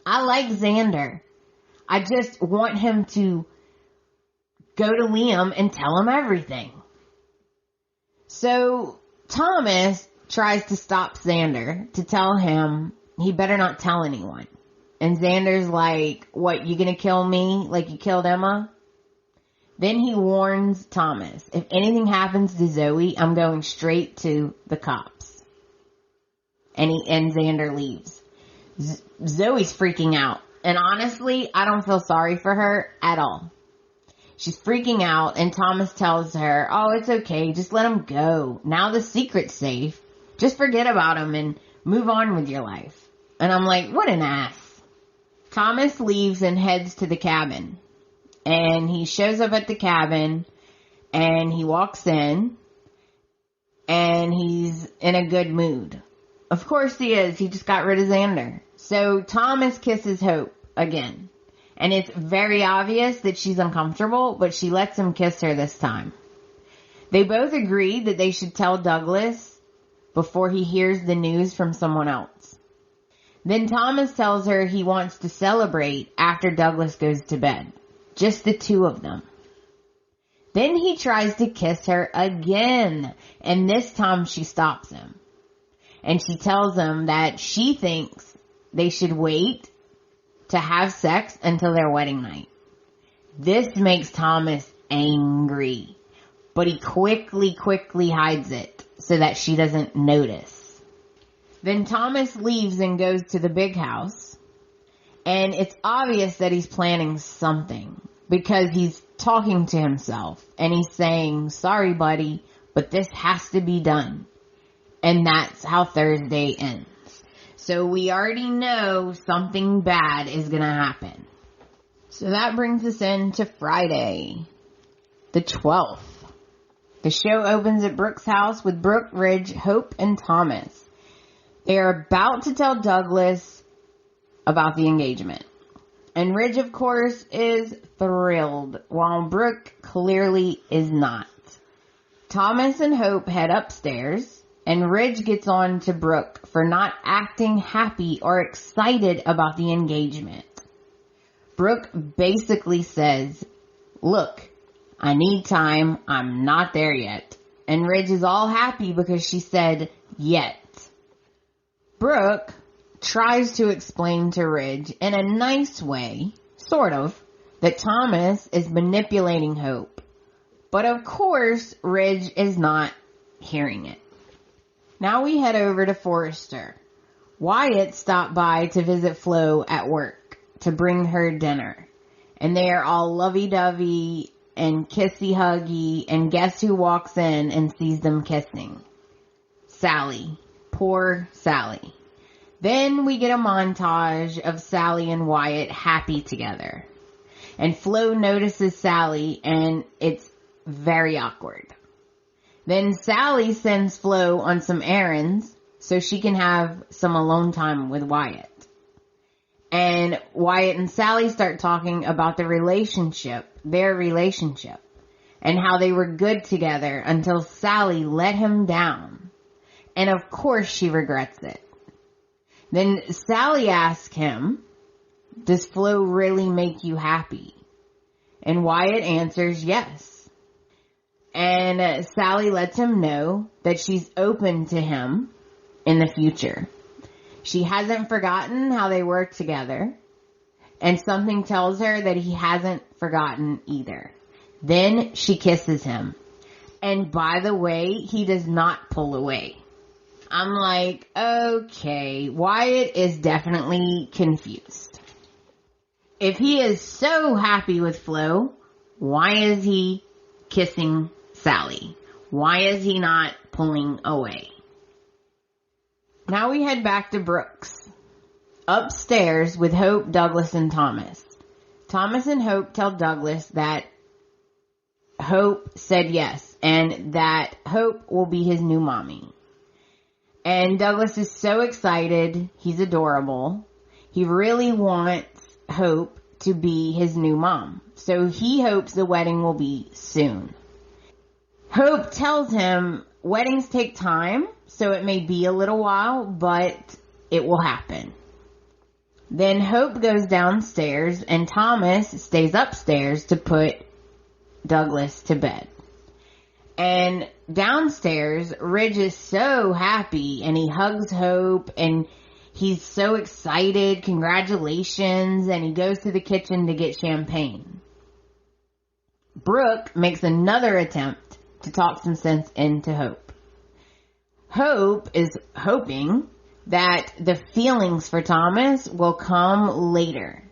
I like Xander. I just want him to go to Liam and tell him everything. So Thomas tries to stop Xander, to tell him he better not tell anyone. And Xander's like, what, you gonna kill me like you killed Emma? Then he warns Thomas, if anything happens to Zoe, I'm going straight to the cops. And Xander leaves. Zoe's freaking out. And honestly, I don't feel sorry for her at all. She's freaking out, and Thomas tells her, oh, it's okay, just let him go. Now the secret's safe. Just forget about him and move on with your life. And I'm like, what an ass. Thomas leaves and heads to the cabin. And he shows up at the cabin, and he walks in, and he's in a good mood. Of course he is. He just got rid of Xander. So Thomas kisses Hope again. And it's very obvious that she's uncomfortable, but she lets him kiss her this time. They both agree that they should tell Douglas before he hears the news from someone else. Then Thomas tells her he wants to celebrate after Douglas goes to bed. Just the two of them. Then he tries to kiss her again, and this time she stops him. And she tells him that she thinks they should wait to have sex until their wedding night. This makes Thomas angry, but he quickly hides it so that she doesn't notice. Then Thomas leaves and goes to the big house, and it's obvious that he's planning something because he's talking to himself and he's saying, sorry buddy, but this has to be done. And that's how Thursday ends. So we already know something bad is going to happen. So that brings us into Friday, the 12th. The show opens at Brooke's house with Brooke, Ridge, Hope, and Thomas. They are about to tell Douglas about the engagement. And Ridge, of course, is thrilled, while Brooke clearly is not. Thomas and Hope head upstairs, and Ridge gets on to Brooke for not acting happy or excited about the engagement. Brooke basically says, look, I need time, I'm not there yet. And Ridge is all happy because she said, yet. Brooke tries to explain to Ridge in a nice way, sort of, that Thomas is manipulating Hope. But of course, Ridge is not hearing it. Now we head over to Forrester. Wyatt stopped by to visit Flo at work to bring her dinner. And they are all lovey-dovey and kissy-huggy, and guess who walks in and sees them kissing? Sally. Poor Sally. Then we get a montage of Sally and Wyatt happy together. And Flo notices Sally, and it's very awkward. Then Sally sends Flo on some errands so she can have some alone time with Wyatt. And Wyatt and Sally start talking about their relationship, and how they were good together until Sally let him down. And of course she regrets it. Then Sally asks him, does Flo really make you happy? And Wyatt answers yes. And Sally lets him know that she's open to him in the future. She hasn't forgotten how they worked together. And something tells her that he hasn't forgotten either. Then she kisses him. And by the way, he does not pull away. I'm like, okay, Wyatt is definitely confused. If he is so happy with Flo, why is he kissing Sally? Why is he not pulling away? Now we head back to Brooks. Upstairs with Hope, Douglas, and Thomas. Thomas and Hope tell Douglas that Hope said yes, and that Hope will be his new mommy. And Douglas is so excited. He's adorable. He really wants Hope to be his new mom. So he hopes the wedding will be soon. Hope tells him weddings take time, so it may be a little while, but it will happen. Then Hope goes downstairs and Thomas stays upstairs to put Douglas to bed. And downstairs, Ridge is so happy and he hugs Hope and he's so excited. Congratulations. And he goes to the kitchen to get champagne. Brooke makes another attempt to talk some sense into Hope. Hope is hoping that the feelings for Thomas will come later.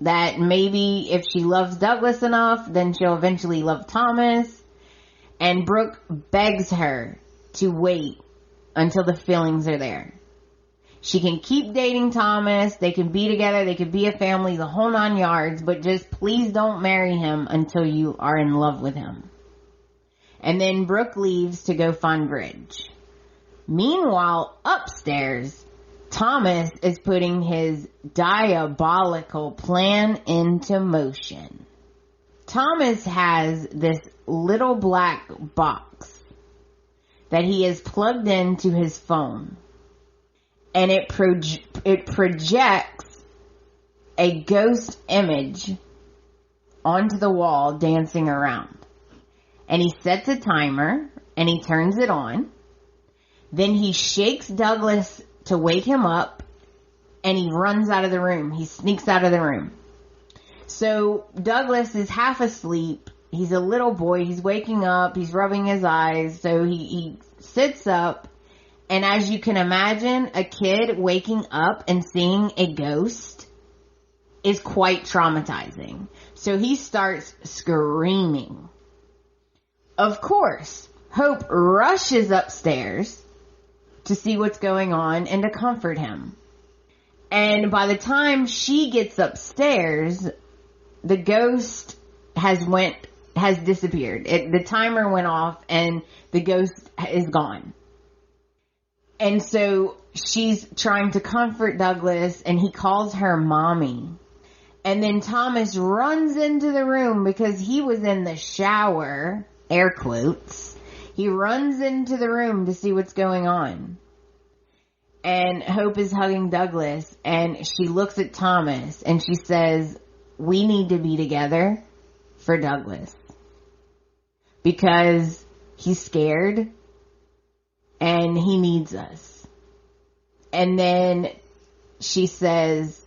That maybe if she loves Douglas enough, then she'll eventually love Thomas. And Brooke begs her to wait until the feelings are there. She can keep dating Thomas. They can be together. They could be a family, the whole 9 yards. But just please don't marry him until you are in love with him. And then Brooke leaves to go find Ridge. Meanwhile, upstairs, Thomas is putting his diabolical plan into motion. Thomas has this little black box that he has plugged into his phone. And it projects a ghost image onto the wall dancing around. And he sets a timer and he turns it on. Then he shakes Douglas to wake him up and he runs out of the room. He sneaks out of the room. So Douglas is half asleep. He's a little boy. He's waking up. He's rubbing his eyes. So he sits up. And as you can imagine, a kid waking up and seeing a ghost is quite traumatizing. So he starts screaming. Of course, Hope rushes upstairs to see what's going on and to comfort him. And by the time she gets upstairs, the ghost has disappeared. The timer went off and the ghost is gone. And so she's trying to comfort Douglas and he calls her mommy. And then Thomas runs into the room because he was in the shower, air quotes. He runs into the room to see what's going on. And Hope is hugging Douglas and she looks at Thomas and she says, we need to be together for Douglas. Because he's scared and he needs us. And then she says,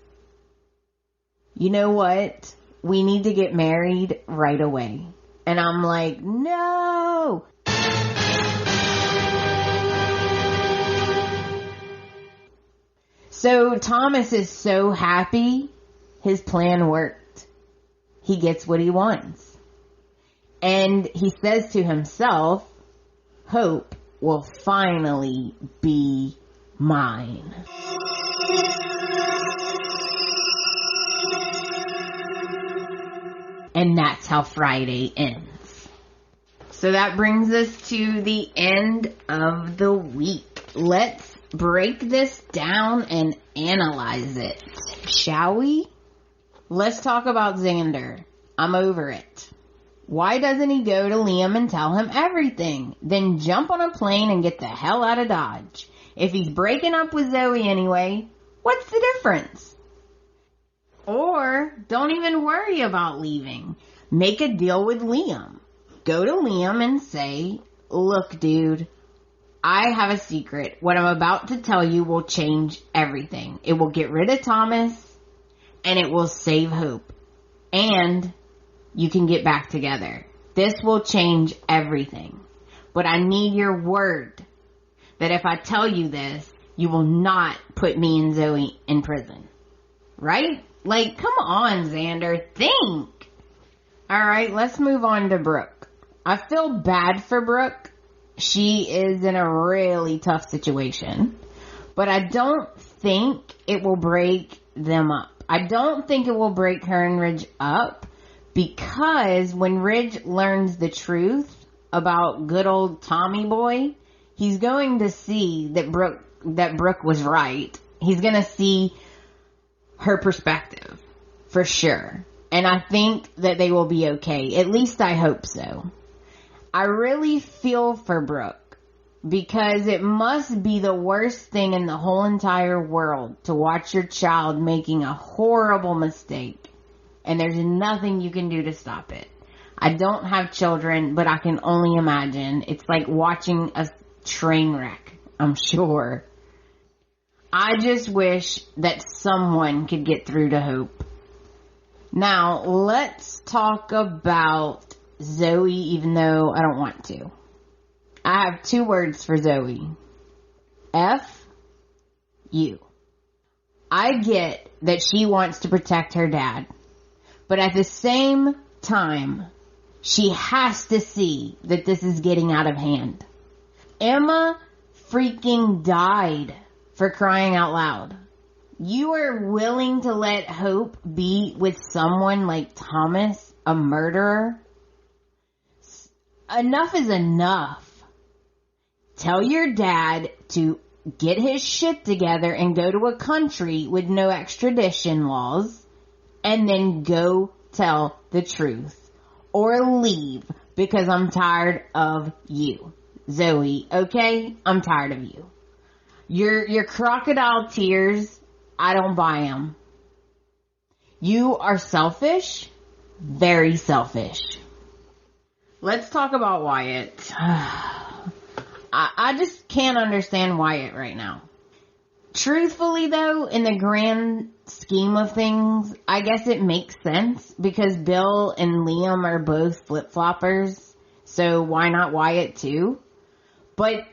you know what? We need to get married right away. And I'm like, no! So Thomas is so happy his plan worked. He gets what he wants. And he says to himself, Hope will finally be mine. And that's how Friday ends. So that brings us to the end of the week. Let's break this down and analyze it, shall we? Let's talk about Xander. I'm over it. Why doesn't he go to Liam and tell him everything? Then jump on a plane and get the hell out of Dodge. If he's breaking up with Zoe anyway, what's the difference? Or don't even worry about leaving. Make a deal with Liam. Go to Liam and say, look, dude, I have a secret. What I'm about to tell you will change everything. It will get rid of Thomas and it will save Hope. And you can get back together. This will change everything. But I need your word that if I tell you this, you will not put me and Zoe in prison. Right? Like, come on, Xander. Think. Alright, let's move on to Brooke. I feel bad for Brooke. She is in a really tough situation. But I don't think it will break them up. I don't think it will break her and Ridge up. Because when Ridge learns the truth about good old Tommy boy, he's going to see that Brooke was right. He's going to see her perspective for sure. And I think that they will be okay. At least I hope so. I really feel for Brooke because it must be the worst thing in the whole entire world to watch your child making a horrible mistake. And there's nothing you can do to stop it. I don't have children, but I can only imagine. It's like watching a train wreck, I'm sure. I just wish that someone could get through to Hope. Now, let's talk about Zoe, even though I don't want to. I have 2 words for Zoe. F, you. I get that she wants to protect her dad. But at the same time, she has to see that this is getting out of hand. Emma freaking died, for crying out loud. You are willing to let Hope be with someone like Thomas, a murderer? Enough is enough. Tell your dad to get his shit together and go to a country with no extradition laws. And then go tell the truth. Or leave because I'm tired of you. Zoe, okay? I'm tired of you. Your crocodile tears, I don't buy them. You are selfish. Very selfish. Let's talk about Wyatt. I just can't understand Wyatt right now. Truthfully though, in the grand scheme of things, I guess it makes sense because Bill and Liam are both flip-floppers, so why not Wyatt too? But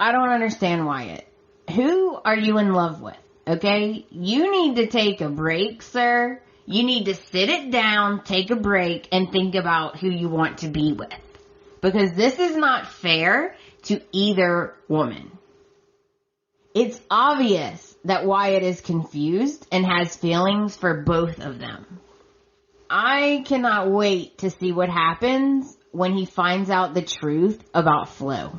I don't understand Wyatt. Who are you in love with? Okay? You need to take a break, sir. You need to sit it down, take a break, and think about who you want to be with. Because this is not fair to either woman. It's obvious that Wyatt is confused and has feelings for both of them. I cannot wait to see what happens when he finds out the truth about Flo.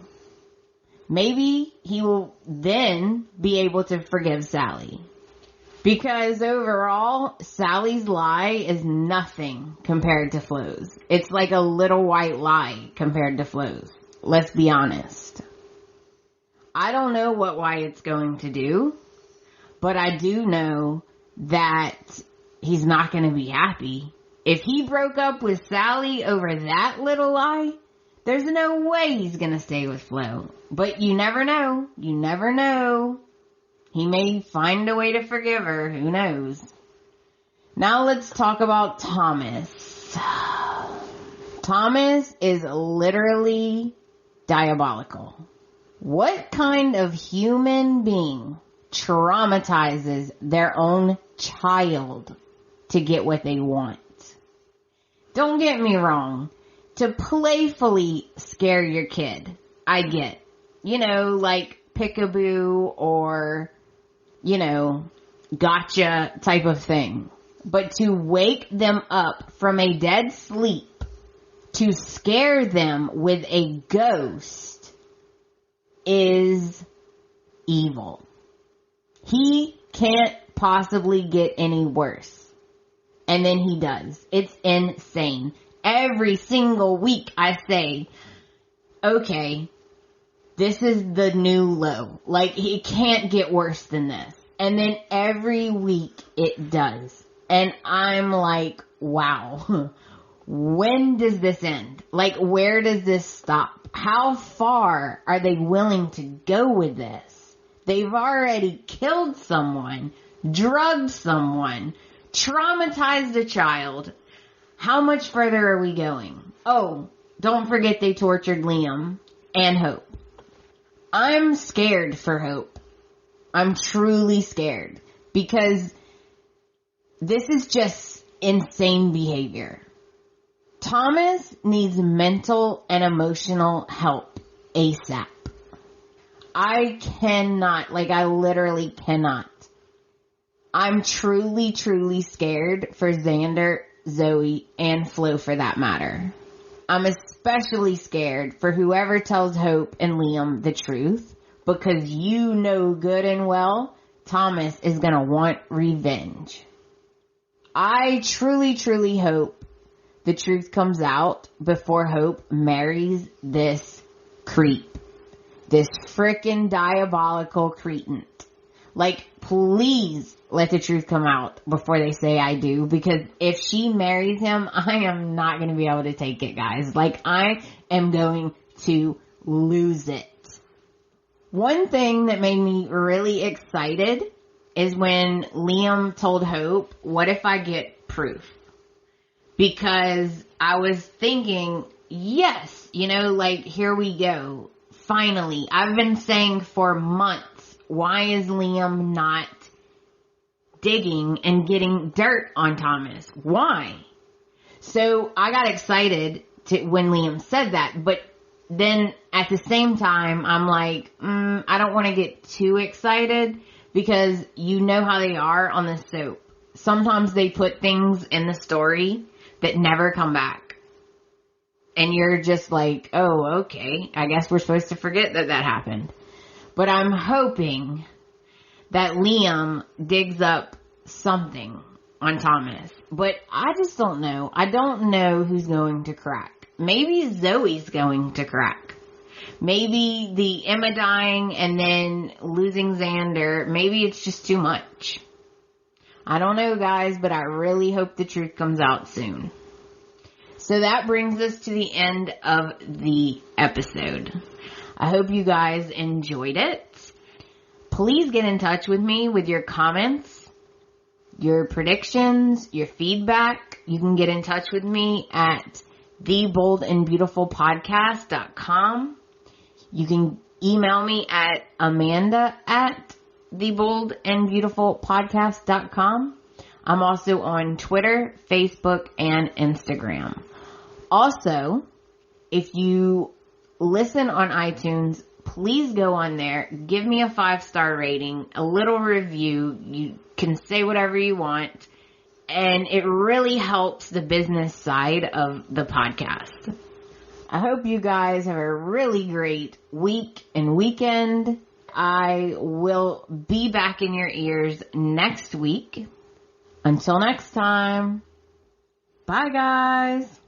Maybe he will then be able to forgive Sally. Because overall, Sally's lie is nothing compared to Flo's. It's like a little white lie compared to Flo's. Let's be honest. I don't know what Wyatt's going to do, but I do know that he's not going to be happy. If he broke up with Sally over that little lie, there's no way he's going to stay with Flo. But you never know. You never know. He may find a way to forgive her. Who knows? Now let's talk about Thomas. Thomas is literally diabolical. What kind of human being traumatizes their own child to get what they want? Don't get me wrong. To playfully scare your kid, I get. You know, like peekaboo or, you know, gotcha type of thing. But to wake them up from a dead sleep, to scare them with a ghost, is evil. He can't possibly get any worse. And then he does. It's insane. Every single week I say, okay, this is the new low. Like, it can't get worse than this. And then every week it does. And I'm like, wow. When does this end? Like, where does this stop? How far are they willing to go with this? They've already killed someone, drugged someone, traumatized a child. How much further are we going? Oh, don't forget they tortured Liam and Hope. I'm scared for Hope. I'm truly scared because this is just insane behavior. Thomas needs mental and emotional help ASAP. I cannot, like I literally cannot. I'm truly, truly scared for Xander, Zoe, and Flo for that matter. I'm especially scared for whoever tells Hope and Liam the truth because you know good and well Thomas is gonna want revenge. I truly, truly hope the truth comes out before Hope marries this creep. This frickin' diabolical cretin. Like, please let the truth come out before they say I do. Because if she marries him, I am not going to be able to take it, guys. Like, I am going to lose it. One thing that made me really excited is when Liam told Hope, what if I get proof? Because I was thinking, yes, you know, like, here we go. Finally, I've been saying for months, why is Liam not digging and getting dirt on Thomas? Why? So I got excited when Liam said that, but then at the same time, I'm like, I don't want to get too excited because you know how they are on the soap. Sometimes they put things in the story that never come back. And you're just like, oh, okay, I guess we're supposed to forget that happened. But I'm hoping that Liam digs up something on Thomas. But I just don't know. I don't know who's going to crack. Maybe Zoe's going to crack. Maybe the Emma dying and then losing Xander, maybe it's just too much. I don't know, guys, but I really hope the truth comes out soon. So that brings us to the end of the episode. I hope you guys enjoyed it. please get in touch with me with your comments, your predictions, your feedback. You can get in touch with me at theboldandbeautifulpodcast.com. You can email me at amanda@theboldandbeautifulpodcast.com. I'm also on Twitter, Facebook, and Instagram. Also, if you listen on iTunes, please go on there, give me a 5-star rating, a little review. You can say whatever you want, and it really helps the business side of the podcast. I hope you guys have a really great week and weekend. I will be back in your ears next week. Until next time, bye guys.